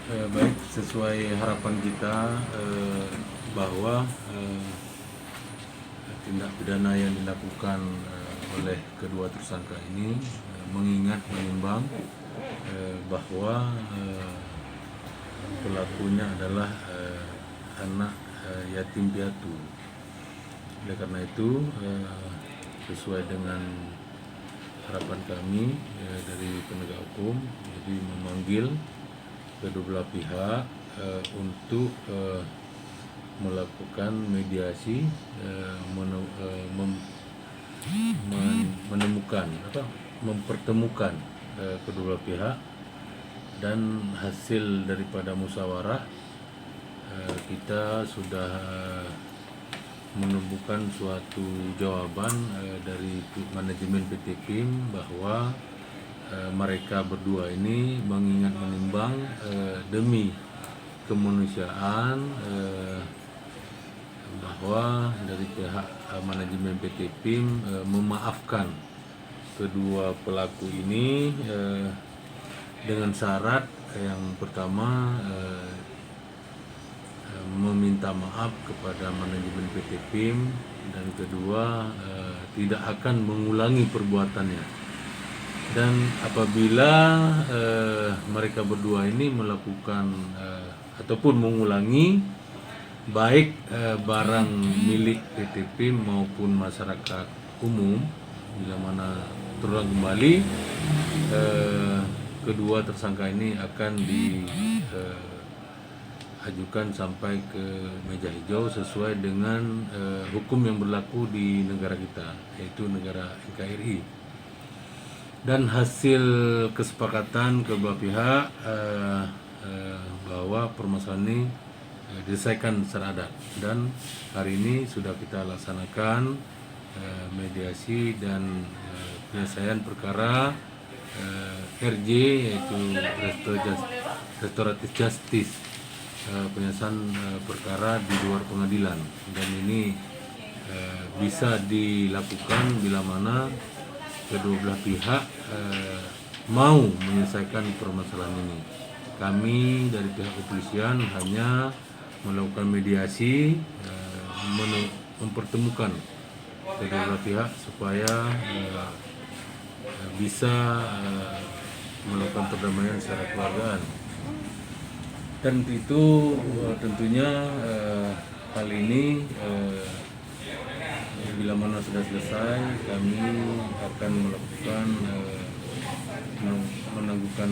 Baik, sesuai harapan kita bahwa tindak pidana yang dilakukan oleh kedua tersangka ini mengingat menimbang bahwa pelakunya adalah anak yatim piatu. Oleh karena itu, sesuai dengan harapan kami dari penegak hukum, jadi memanggil kedua belah pihak untuk melakukan mediasi, mempertemukan kedua belah pihak, dan hasil daripada musyawarah kita sudah menemukan suatu jawaban dari manajemen PT PIM bahwa mereka berdua ini mengingat menimbang demi kemanusiaan bahwa dari pihak manajemen PT PIM memaafkan kedua pelaku ini dengan syarat yang pertama meminta maaf kepada manajemen PT PIM, dan kedua tidak akan mengulangi perbuatannya. Dan apabila mereka berdua ini melakukan ataupun mengulangi baik barang milik PT PIM maupun masyarakat umum, bila mana terulang kembali, kedua tersangka ini akan diajukan sampai ke meja hijau sesuai dengan hukum yang berlaku di negara kita, yaitu negara NKRI. Dan hasil kesepakatan kedua pihak bahwa permasalahan ini diselesaikan secara adat, dan hari ini sudah kita laksanakan mediasi dan penyelesaian perkara RJ, yaitu Restoratif Justice, penyelesaian perkara di luar pengadilan, dan ini bisa dilakukan bila mana kedua belah pihak mau menyelesaikan permasalahan ini. Kami dari pihak kepolisian hanya melakukan mediasi, mempertemukan kedua belah pihak supaya bisa melakukan perdamaian secara keluargaan. Dan itu tentunya hal ini bila mana sudah selesai, kami akan melakukan menangguhkan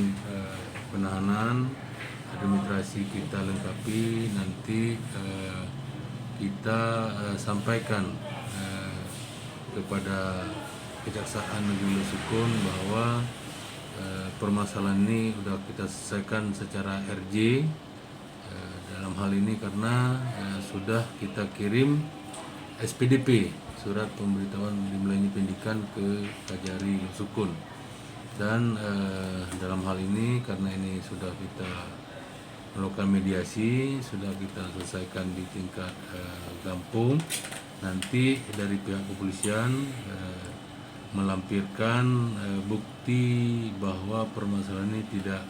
penahanan administrasi, kita lengkapi, nanti kita sampaikan kepada Kejaksaan Negeri Lesukun bahwa permasalahan ini sudah kita selesaikan secara RJ dalam hal ini, karena sudah kita kirim SPDP, surat pemberitahuan dimulainya penyidikan, ke Kajari Lesukun. Dan dalam hal ini karena ini sudah kita melakukan mediasi, sudah kita selesaikan di tingkat Gampung, nanti dari pihak kepolisian melampirkan bukti bahwa permasalahan ini tidak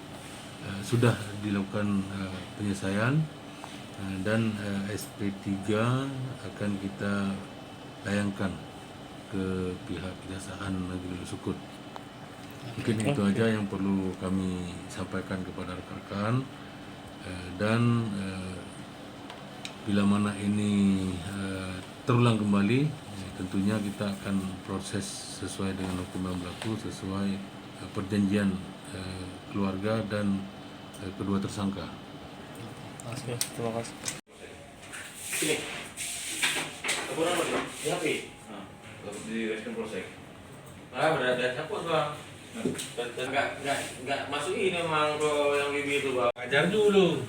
sudah dilakukan penyelesaian, dan SP3 akan kita layangkan ke pihak Kejaksaan Negeri Lesukun. Mungkin itu aja yang perlu kami sampaikan kepada rekan-rekan, dan bila mana ini terulang kembali, tentunya kita akan proses sesuai dengan hukum yang berlaku, sesuai perjanjian keluarga dan kedua tersangka. Oke, terima kasih. Sini. Laporan apa? Di HP. Di Reskrim Polsek. Berada caput bang. Dan nggak masuk ini memang ke yang bibi itu bang. Ajar dulu.